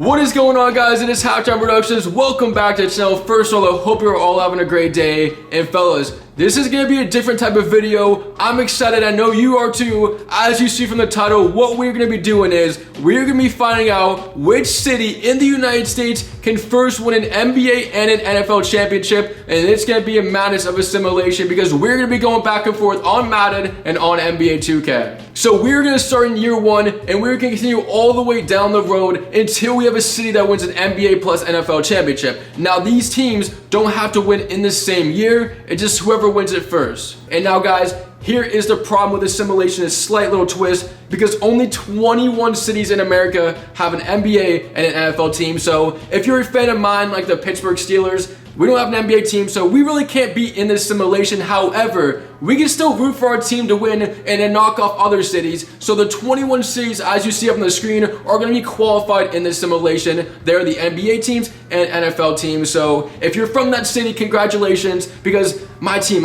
What is going on, guys? It is Halftime Productions. Welcome back to the channel. First of all, I hope you're all having a great day. And fellas, this is going to be a different type of video. I'm excited. I know you are too. As you see from the title, what we're going to be doing is we're going to be finding out which city in the United States can first win an NBA and an NFL championship. And it's going to be a madness of a simulation because we're going to be going back and forth on Madden and on NBA 2K. So we're going to start in year one and we're going to continue all the way down the road until we have a city that wins an NBA plus NFL championship. Now these teams don't have to win in the same year. It's just whoever wins it first. And now guys, here is the problem with this simulation, a slight little twist, because only 21 cities in America have an NBA and an NFL team. So if you're a fan of mine, like the Pittsburgh Steelers, we don't have an NBA team, so we really can't be in this simulation. However, we can still root for our team to win and then knock off other cities. So the 21 cities, as you see up on the screen, are going to be qualified in this simulation. They're the NBA teams and NFL teams. So if you're from that city, congratulations, because my team,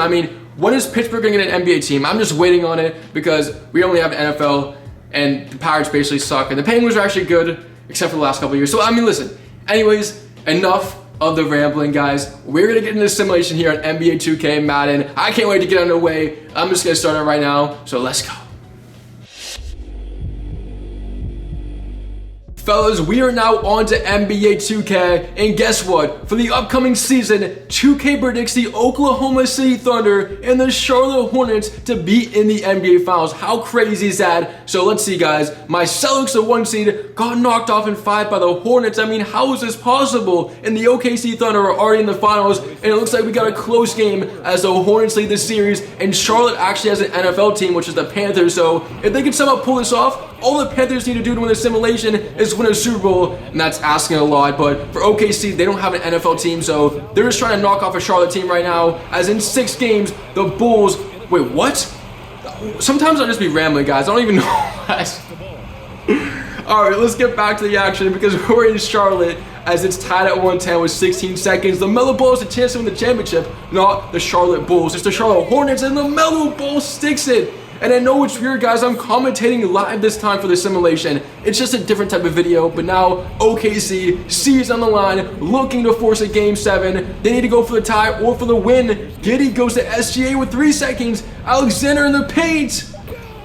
when is Pittsburgh going to get an NBA team? I'm just waiting on it because we only have an NFL and the Pirates basically suck. And the Penguins are actually good, except for the last couple of years. So, listen. Anyways, enough of the rambling, guys. We're going to get into this simulation here on NBA 2K Madden. I can't wait to get underway. I'm just going to start it right now. So, let's go. Fellas, we are now on to NBA 2K, and guess what? For the upcoming season, 2K predicts the Oklahoma City Thunder and the Charlotte Hornets to be in the NBA Finals. How crazy is that? So let's see, guys. My Celtics, the 1 seed, got knocked off in 5 by the Hornets. How is this possible? And the OKC Thunder are already in the finals, and it looks like we got a close game as the Hornets lead the series, and Charlotte actually has an NFL team, which is the Panthers. So if they can somehow pull this off, all the Panthers need to do to win the simulation is win a Super Bowl, and that's asking a lot. But for OKC, they don't have an NFL team, so they're just trying to knock off a Charlotte team right now, as in 6 games, the Bulls... Wait, what? Sometimes I'll just be rambling, guys. I don't even know. Alright, let's get back to the action because we're in Charlotte as it's tied at 110 with 16 seconds. The Melo Ball has a chance to win the championship, not the Charlotte Bulls. It's the Charlotte Hornets, and the Melo Ball sticks it. And I know it's weird, guys, I'm commentating live this time for the simulation. It's just a different type of video, but now OKC sees on the line, looking to force a game 7. They need to go for the tie or for the win. Giddey goes to SGA with 3 seconds. Alexander in the paint,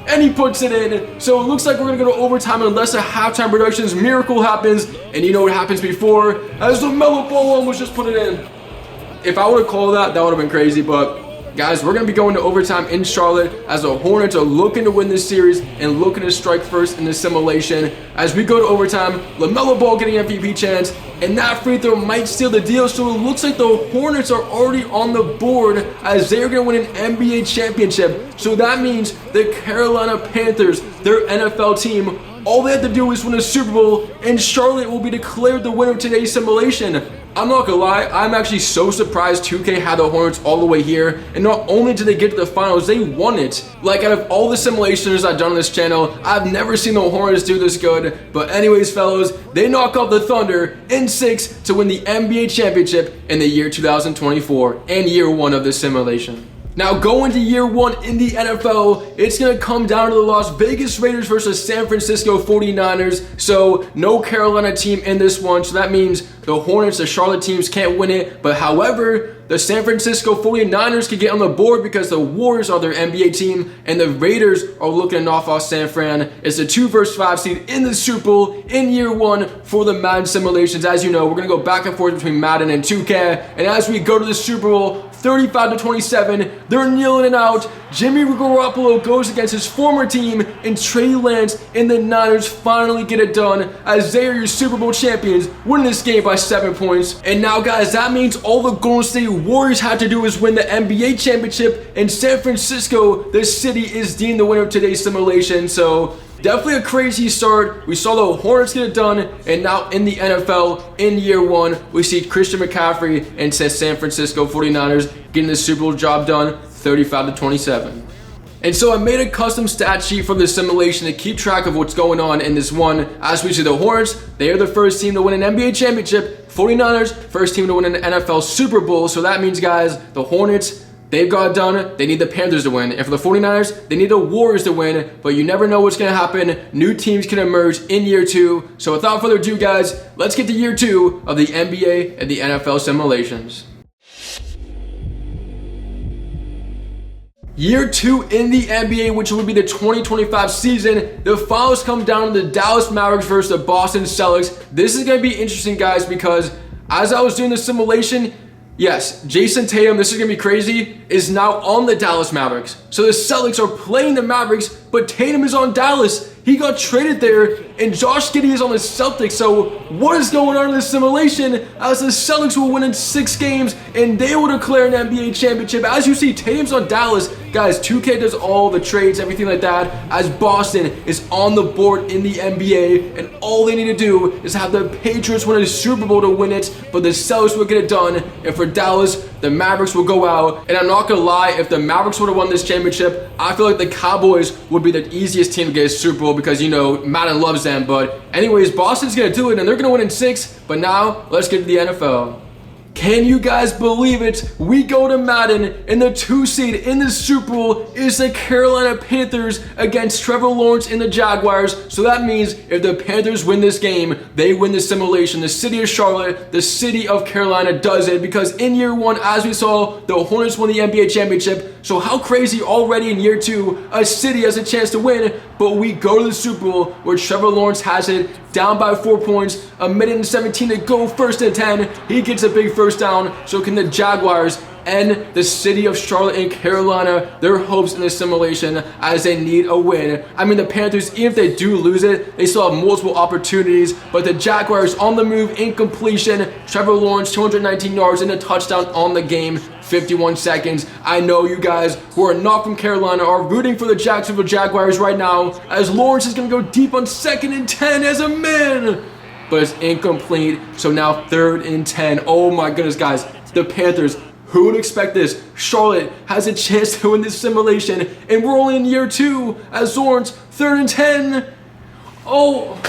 and he puts it in. So it looks like we're gonna go to overtime unless a Halftime Productions miracle happens. And you know what happens before, as the Melo Ball almost just put it in. If I would have called that would have been crazy, but guys, we're going to be going to overtime in Charlotte as the Hornets are looking to win this series and looking to strike first in the simulation. As we go to overtime, LaMelo Ball getting MVP chance, and that free throw might seal the deal. So it looks like the Hornets are already on the board as they're going to win an NBA championship. So that means the Carolina Panthers, their NFL team, all they have to do is win a Super Bowl, and Charlotte will be declared the winner of today's simulation. I'm not gonna lie, I'm actually so surprised 2K had the Hornets all the way here, and not only did they get to the finals, they won it. Like, out of all the simulations I've done on this channel, I've never seen the Hornets do this good. But anyways, fellows, they knock off the Thunder in 6 to win the NBA championship in the year 2024 and year 1 of this simulation. Now, going to year 1 in the NFL, it's going to come down to the Las Vegas Raiders versus San Francisco 49ers. So, no Carolina team in this one. So, that means the Hornets, the Charlotte teams can't win it. But, however, the San Francisco 49ers can get on the board because the Warriors are their NBA team. And the Raiders are looking to knock off San Fran. It's the 2 vs 5 seed in the Super Bowl in year 1 for the Madden simulations. As you know, we're going to go back and forth between Madden and 2K. And as we go to the Super Bowl, 35-27, they're kneeling it out. Jimmy Garoppolo goes against his former team, and Trey Lance and the Niners finally get it done as they are your Super Bowl champions, winning this game by 7 points. And now, guys, that means all the Golden State Warriors have to do is win the NBA championship, and San Francisco, the city, is deemed the winner of today's simulation. So definitely a crazy start. We saw the Hornets get it done, and now in the NFL, in year 1, we see Christian McCaffrey and San Francisco 49ers getting the Super Bowl job done, 35-27. And so I made a custom stat sheet for this simulation to keep track of what's going on in this one. As we see, the Hornets, they are the first team to win an NBA championship. 49ers, first team to win an NFL Super Bowl. So that means, guys, the Hornets, they've got it done. They need the Panthers to win. And for the 49ers, they need the Warriors to win. But you never know what's going to happen. New teams can emerge in year 2. So without further ado, guys, let's get to year 2 of the NBA and the NFL simulations. Year 2 in the NBA, which will be the 2025 season. The finals come down to the Dallas Mavericks versus the Boston Celtics. This is going to be interesting, guys, because as I was doing the simulation, yes, Jason Tatum, this is going to be crazy, is now on the Dallas Mavericks. So the Celtics are playing the Mavericks, but Tatum is on Dallas. He got traded there, and Josh Giddey is on the Celtics. So what is going on in this simulation as the Celtics will win in 6 games, and they will declare an NBA championship? As you see, Tatum's on Dallas. Guys, 2K does all the trades, everything like that, as Boston is on the board in the NBA, and all they need to do is have the Patriots win a Super Bowl to win it, but the Celtics will get it done, and for Dallas, the Mavericks will go out. And I'm not gonna lie, if the Mavericks would have won this championship, I feel like the Cowboys would be the easiest team to get a Super Bowl because, you know, Madden loves them. But anyways, Boston's gonna do it, and they're gonna win in 6. But now, let's get to the NFL. Can you guys believe it? We go to Madden, and the 2 seed in the Super Bowl is the Carolina Panthers against Trevor Lawrence and the Jaguars. So that means if the Panthers win this game, they win the simulation. The city of Charlotte, the city of Carolina does it, because in year 1, as we saw, the Hornets won the NBA championship. So how crazy already in year 2, a city has a chance to win, but we go to the Super Bowl where Trevor Lawrence has it, down by 4 points, a minute and 17 to go, 1st and 10. He gets a big first down. So can the Jaguars and the city of Charlotte and Carolina their hopes in this simulation as they need a win? I mean, the Panthers, even if they do lose it, they still have multiple opportunities, but the Jaguars on the move, incompletion. Trevor Lawrence, 219 yards and a touchdown on the game, 51 seconds. I know you guys who are not from Carolina are rooting for the Jacksonville Jaguars right now, as Lawrence is going to go deep on 2nd and 10 as a man, but it's incomplete. So now 3rd and 10. Oh my goodness, guys, the Panthers, who would expect this? Charlotte has a chance to win this simulation, and we're only in year 2 as Lawrence, 3rd and 10. Oh,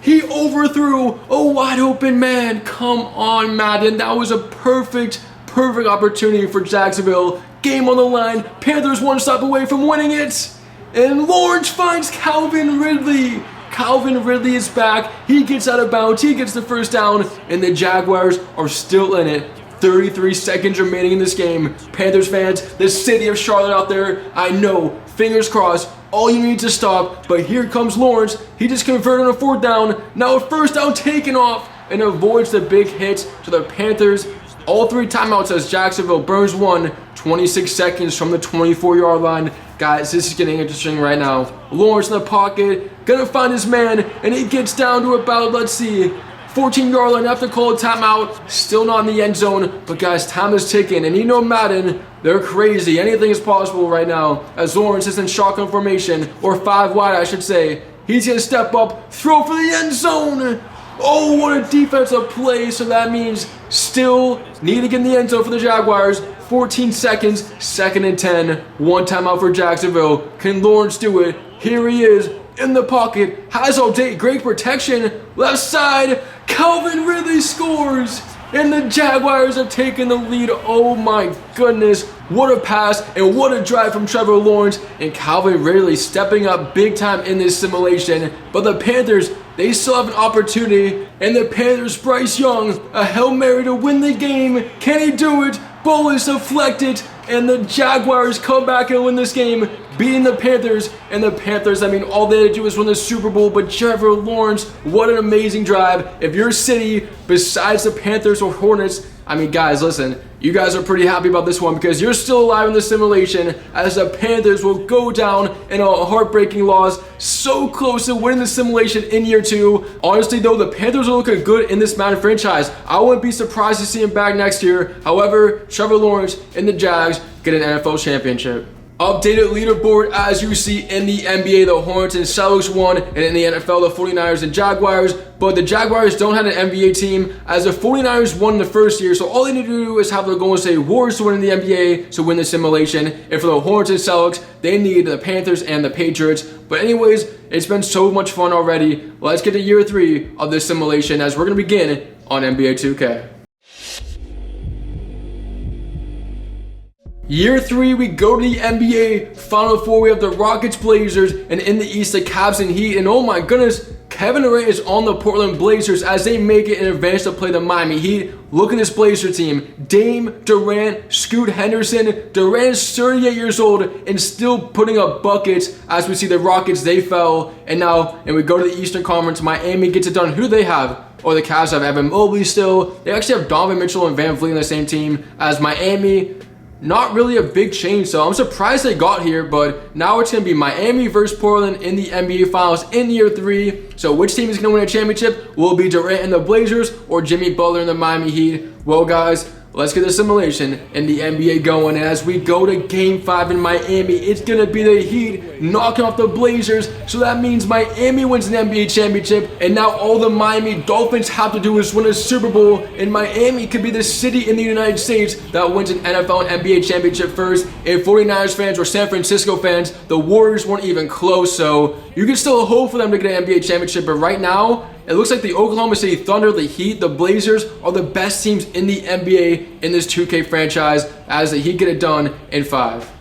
he overthrew a wide open man. Come on, Madden. That was a perfect opportunity for Jacksonville. Game on the line. Panthers 1 stop away from winning it. And Lawrence finds Calvin Ridley. Calvin Ridley is back. He gets out of bounds. He gets the first down. And the Jaguars are still in it. 33 seconds remaining in this game. Panthers fans, the city of Charlotte out there, I know, fingers crossed, all you need to stop. But here comes Lawrence. He just converted on a 4th down. Now a 1st down taken off and avoids the big hits to the Panthers. All 3 timeouts as Jacksonville burns 1, 26 seconds from the 24-yard line. Guys, this is getting interesting right now. Lawrence in the pocket, gonna find his man, and he gets down to about, let's see, 14-yard line, have to call a timeout. Still not in the end zone, but guys, time is ticking. And you know Madden, they're crazy. Anything is possible right now as Lawrence is in shotgun formation, or 5 wide, I should say. He's going to step up, throw for the end zone. Oh, what a defensive play. So that means still need to get in the end zone for the Jaguars. 14 seconds, 2nd and 10. 1 timeout for Jacksonville. Can Lawrence do it? Here he is in the pocket, has all day, great protection, left side, Calvin Ridley scores, and the Jaguars have taken the lead. Oh my goodness, what a pass and what a drive from Trevor Lawrence, and Calvin Ridley stepping up big time in this simulation. But the Panthers, they still have an opportunity, and the Panthers, Bryce Young, a Hail Mary to win the game. Can he do it? Ball is deflected, and the Jaguars come back and win this game, beating the Panthers. And the Panthers, I mean, all they had to do was win the Super Bowl, but Trevor Lawrence, what an amazing drive. If your city, besides the Panthers or Hornets, I mean, guys, listen, you guys are pretty happy about this one because you're still alive in the simulation, as the Panthers will go down in a heartbreaking loss. So close to winning the simulation in year 2. Honestly, though, the Panthers are looking good in this Madden franchise. I wouldn't be surprised to see him back next year. However, Trevor Lawrence and the Jags get an NFL championship. Updated leaderboard as you see in the NBA, the Hornets and Celtics won, and in the NFL, the 49ers and Jaguars. But the Jaguars don't have an NBA team, as the 49ers won the first year, so all they need to do is have the Golden State Warriors to win in the NBA to win the simulation. And for the Hornets and Celtics, they need the Panthers and the Patriots. But anyways, it's been so much fun already. Let's get to year 3 of this simulation as we're going to begin on NBA 2K. Year 3, we go to the NBA Final Four. We have the Rockets, Blazers, and in the East, the Cavs and Heat. And oh my goodness, Kevin Durant is on the Portland Blazers as they make it in advance to play the Miami Heat. Look at this Blazer team. Dame, Durant, Scoot Henderson. Durant is 38 years old and still putting up buckets. As we see the Rockets, they fell. And we go to the Eastern Conference. Miami gets it done. Who do they have? Or the Cavs have Evan Mobley still. They actually have Donovan Mitchell and Van Vliet in the same team as Miami. Not really a big change, so I'm surprised they got here, but now it's going to be Miami versus Portland in the NBA Finals in year 3. So which team is going to win a championship? Will it be Durant and the Blazers or Jimmy Butler and the Miami Heat? Well, guys, let's get the simulation in the NBA going. As we go to Game 5 in Miami, it's going to be the Heat knocking off the Blazers. So that means Miami wins an NBA championship. And now all the Miami Dolphins have to do is win a Super Bowl. And Miami could be the city in the United States that wins an NFL and NBA championship first. And 49ers fans or San Francisco fans, the Warriors weren't even close. So you can still hope for them to get an NBA championship. But right now, it looks like the Oklahoma City Thunder, the Heat, the Blazers are the best teams in the NBA in this 2K franchise as the Heat get it done in 5.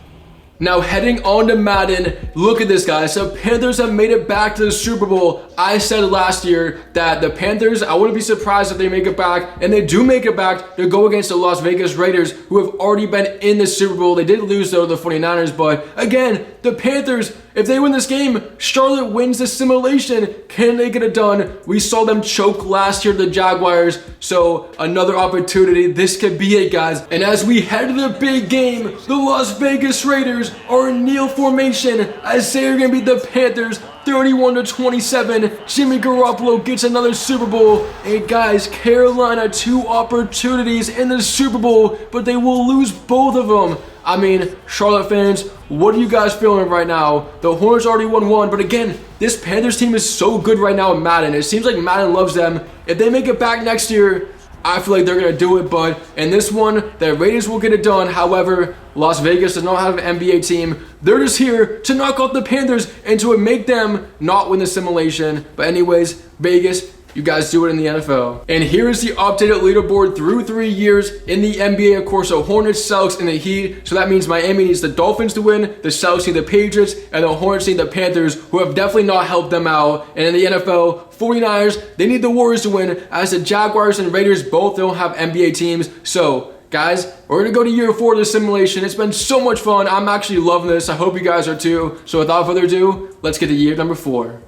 Now heading on to Madden, look at this, guys. The Panthers have made it back to the Super Bowl. I said last year that the Panthers, I wouldn't be surprised if they make it back, and they do make it back to go against the Las Vegas Raiders, who have already been in the Super Bowl. They did lose, though, to the 49ers, but again, the Panthers, if they win this game, Charlotte wins the simulation. Can they get it done? We saw them choke last year to the Jaguars, so another opportunity. This could be it, guys. And as we head to the big game, the Las Vegas Raiders are in kneel formation as they are going to beat the Panthers 31-27. Jimmy Garoppolo gets another Super Bowl. And guys, Carolina, 2 opportunities in the Super Bowl, but they will lose both of them. I mean, Charlotte fans, what are you guys feeling right now? The Hornets already won 1, but again, this Panthers team is so good right now in Madden. It seems like Madden loves them. If they make it back next year, I feel like they're going to do it, but in this one, the Raiders will get it done. However, Las Vegas does not have an NBA team. They're just here to knock off the Panthers and to make them not win the simulation. But anyways, Vegas, you guys do it in the NFL. And here is the updated leaderboard through 3 years in the NBA. Of course, the Hornets, Celtics, and the Heat. So that means Miami needs the Dolphins to win, the Celtics need the Patriots, and the Hornets need the Panthers, who have definitely not helped them out. And in the NFL, 49ers, they need the Warriors to win, as the Jaguars and Raiders both don't have NBA teams. So guys, we're going to go to year 4 of the simulation. It's been so much fun. I'm actually loving this. I hope you guys are too. So without further ado, let's get to year number 4.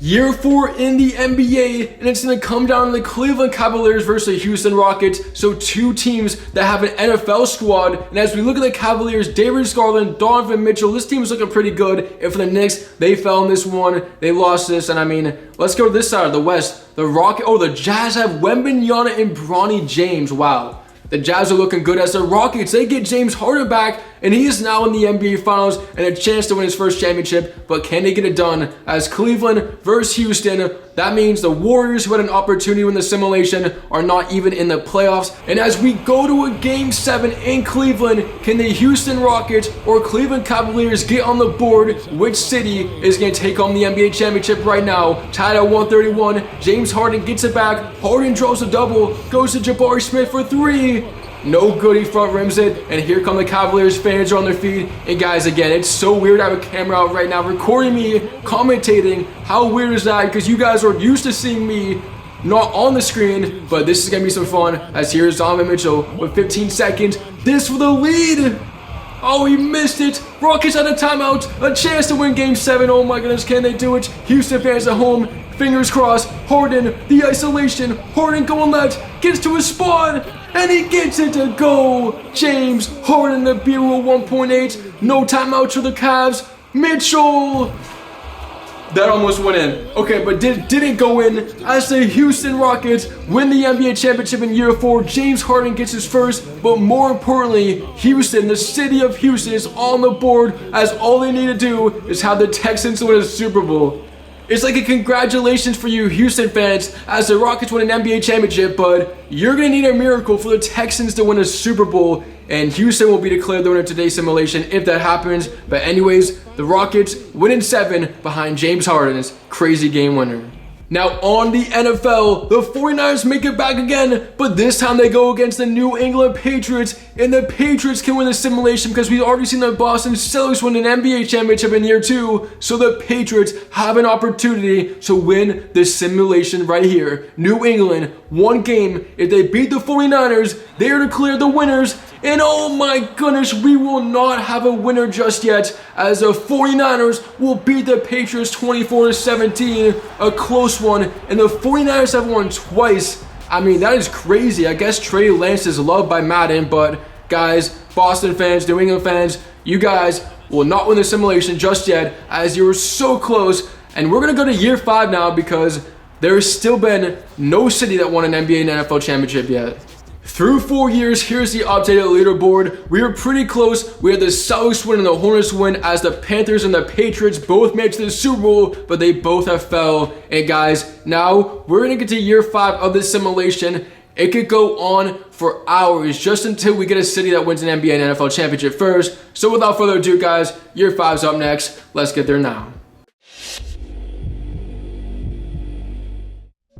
Year 4 in the NBA, and it's going to come down to the Cleveland Cavaliers versus the Houston Rockets. So 2 teams that have an NFL squad. And as we look at the Cavaliers, Darius Garland, Donovan Mitchell, this team is looking pretty good. And for the Knicks, they fell in this one. They lost this. And I mean, let's go to this side of the West. The Jazz have Wembanyama and Bronny James. Wow. The Jazz are looking good as the Rockets. They get James Harden back, and he is now in the NBA Finals and a chance to win his first championship. But can they get it done? As Cleveland versus Houston, that means the Warriors, who had an opportunity to win the simulation, are not even in the playoffs. And as we go to a Game 7 in Cleveland, can the Houston Rockets or Cleveland Cavaliers get on the board? Which city is going to take home the NBA championship right now? Tied at 131. James Harden gets it back. Harden draws a double. Goes to Jabari Smith for 3. No good, he front rims it, and here come the Cavaliers fans are on their feet. And guys, again, it's so weird I have a camera out right now recording me, commentating. How weird is that? Because you guys are used to seeing me not on the screen, but this is going to be some fun, as here's Donovan Mitchell with 15 seconds. This for the lead. Oh, he missed it. Rockets at a timeout. A chance to win Game 7. Oh my goodness, can they do it? Houston fans at home. Fingers crossed. Harden, the isolation. Harden going left. Gets to his spot. And he gets it to go. James Harden, the B-Rule 1.8. No timeouts for the Cavs. Mitchell. That almost went in. Okay, but didn't go in as the Houston Rockets win the NBA championship in year 4. James Harden gets his first, but more importantly, Houston, the city of Houston, is on the board, as all they need to do is have the Texans win a Super Bowl. It's like a congratulations for you Houston fans as the Rockets win an NBA championship, but you're going to need a miracle for the Texans to win a Super Bowl, and Houston will be declared the winner of today's simulation if that happens. But anyways, the Rockets win in 7 behind James Harden's crazy game winner. Now on the NFL, the 49ers make it back again, but this time they go against the New England Patriots, and the Patriots can win the simulation because we've already seen the Boston Celtics win an NBA championship in year 2, so the Patriots have an opportunity to win the simulation right here. New England, one game. If they beat the 49ers, they are declared the winners. And oh my goodness, we will not have a winner just yet, as the 49ers will beat the Patriots 24-17, a close one, and the 49ers have won twice. I mean, that is crazy. I guess Trey Lance is loved by Madden, but guys, Boston fans, New England fans, you guys will not win the simulation just yet, as you were so close. And we're going to go to year 5 now, because there has still been no city that won an NBA and NFL championship yet. Through 4 years, here's the updated leaderboard. We were pretty close. We had the Celtics win and the Hornets win, as the Panthers and the Patriots both made it to the Super Bowl, but they both have fell. And guys, now we're going to get to year 5 of this simulation. It could go on for hours just until we get a city that wins an NBA and NFL championship first. So without further ado, guys, year 5's up next. Let's get there now.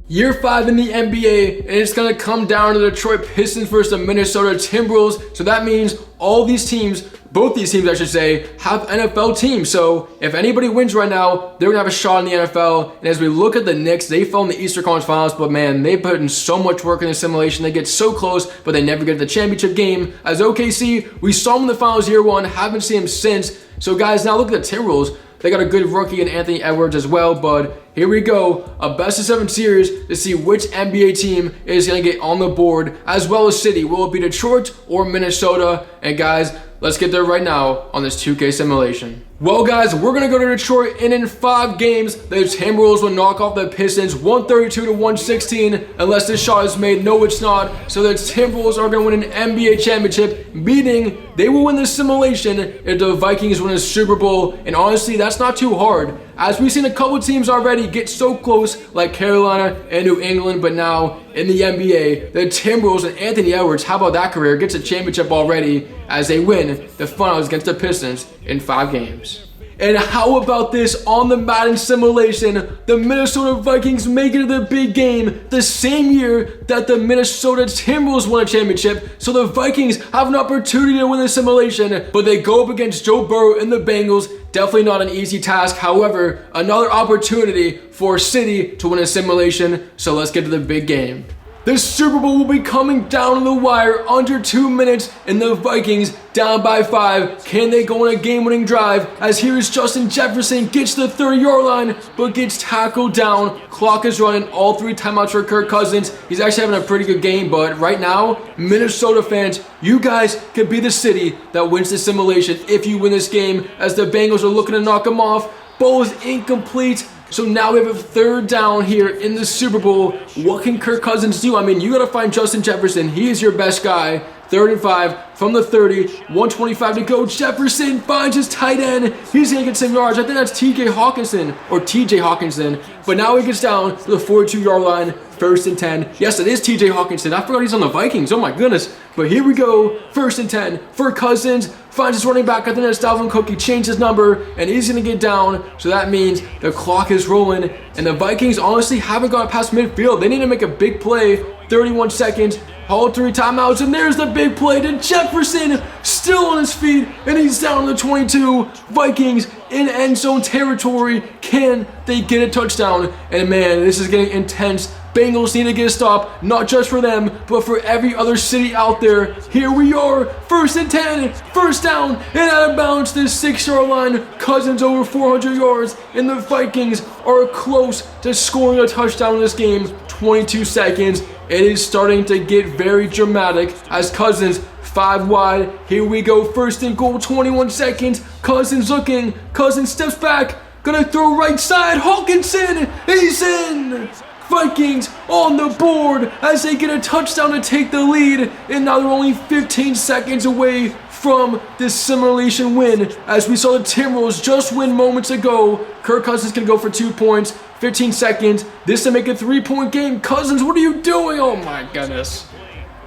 Year 5 in the NBA, and it's going to come down to the Detroit Pistons versus the Minnesota Timberwolves. So that means all these teams, both these teams I should say, have NFL teams. So if anybody wins right now, they're going to have a shot in the NFL. And as we look at the Knicks, they fell in the Eastern Conference Finals, but man, they put in so much work in the simulation. They get so close, but they never get to the championship game. As OKC, we saw them in the finals year 1, haven't seen them since. So guys, now look at the Timberwolves. They got a good rookie in Anthony Edwards as well, but here we go, a best-of-7 series to see which NBA team is going to get on the board, as well as city. Will it be Detroit or Minnesota? And guys, let's get there right now on this 2K simulation. Well guys, we're going to go to Detroit, and in 5 games, the Timberwolves will knock off the Pistons 132-116, unless this shot is made. No, it's not. So the Timberwolves are going to win an NBA championship, meaning they will win the simulation if the Vikings win a Super Bowl. And honestly, that's not too hard, as we've seen a couple teams already get so close, like Carolina and New England. But now in the NBA, the Timberwolves and Anthony Edwards, how about that career, gets a championship already, as they win the finals against the Pistons in 5 games. And how about this on the Madden simulation? The Minnesota Vikings make it to the big game the same year that the Minnesota Timberwolves won a championship. So the Vikings have an opportunity to win the simulation, but they go up against Joe Burrow and the Bengals. Definitely not an easy task. However, another opportunity for City to win a simulation. So let's get to the big game. The Super Bowl will be coming down to the wire under 2 minutes, and the Vikings down by 5. Can they go on a game-winning drive? As here's Justin Jefferson, gets to the 30-yard line, but gets tackled down. Clock is running, all 3 timeouts for Kirk Cousins. He's actually having a pretty good game, but right now, Minnesota fans, you guys could be the city that wins the simulation if you win this game, as the Bengals are looking to knock him off. Ball is incomplete. So now we have a 3rd down here in the Super Bowl. What can Kirk Cousins do? I mean, you got to find Justin Jefferson. He is your best guy. 3rd and 5 from the 30. 125 to go. Jefferson finds his tight end. He's going to get some yards. I think that's TJ Hawkinson. But now he gets down to the 42-yard line. 1st and 10. Yes, it is TJ Hawkinson. I forgot he's on the Vikings. Oh my goodness. But here we go. 1st and 10 for Cousins. Finds his running back. I think that's Dalvin Cook. He changed his number, and he's going to get down. So that means the clock is rolling, and the Vikings honestly haven't got past midfield. They need to make a big play. 31 seconds. All 3 timeouts, and there's the big play to Jefferson, still on his feet, and he's down to the 22. Vikings in end zone territory. Can they get a touchdown? And man, this is getting intense. Bengals need to get a stop, not just for them, but for every other city out there. Here we are, 1st and 10, 1st down, and out of bounds to the 6-yard line. Cousins over 400 yards, and the Vikings are close to scoring a touchdown in this game. 22 seconds. It is starting to get very dramatic as Cousins 5 wide. Here we go, 1st and goal, 21 seconds. Cousins looking. Cousins steps back. Gonna throw right side. Hawkinson, he's in. Vikings on the board as they get a touchdown to take the lead. And now they're only 15 seconds away from this simulation win, as we saw the Timberwolves just win moments ago. Kirk Cousins can go for 2 points. 15 seconds. This to make a 3-point game. Cousins, what are you doing? Oh my goodness.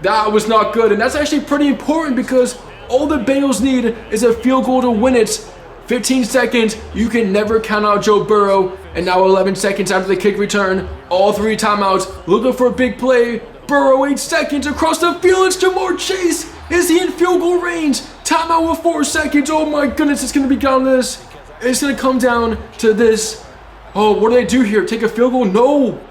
That was not good. And that's actually pretty important, because all the Bengals need is a field goal to win it. 15 seconds. You can never count out Joe Burrow. And now 11 seconds after the kick return. All 3 timeouts. Looking for a big play. Burrow 8 seconds across the field. It's Jamar Chase. Is he in field goal range? Timeout with 4 seconds. Oh my goodness, it's going to be down to this. It's going to come down to this. Oh, what do they do here? Take a field goal? No.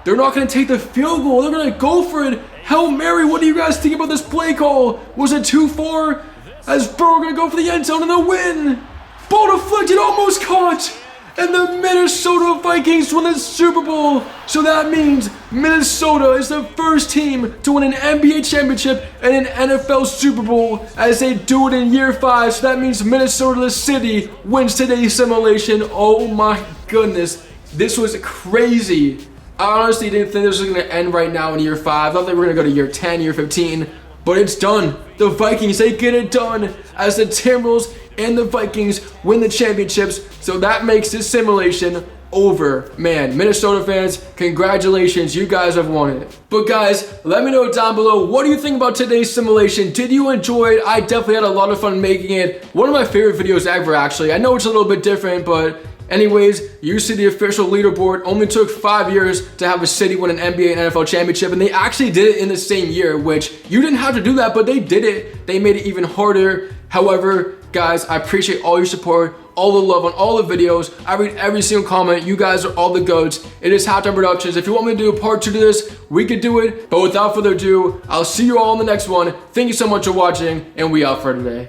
They're not going to take the field goal. They're going to go for it. Hail Mary, what do you guys think about this play call? Was it 2-4? As Burrow going to go for the end zone and the win. Ball deflected, almost caught. And the Minnesota Vikings win the Super Bowl. So that means Minnesota is the first team to win an NBA championship and an NFL Super Bowl as they do it in year 5. So that means Minnesota the city wins today's simulation. Oh my goodness. This was crazy. I honestly didn't think this was going to end right now in year 5. I thought they were going to go to year 10, year 15. But it's done. The Vikings, they get it done as the Timberwolves and the Vikings win the championships. So that makes this simulation over. Man, Minnesota fans, congratulations. You guys have won it. But guys, let me know down below, what do you think about today's simulation? Did you enjoy it? I definitely had a lot of fun making it. One of my favorite videos ever, actually. I know it's a little bit different, but anyways, you see the official leaderboard only took 5 years to have a city win an NBA and NFL championship, and they actually did it in the same year, which you didn't have to do that, but they did it. They made it even harder. However, guys, I appreciate all your support, all the love on all the videos. I read every single comment. You guys are all the goats. It is Halftime Productions. If you want me to do a part 2 to this, we could do it. But without further ado, I'll see you all in the next one. Thank you so much for watching, and we out for today.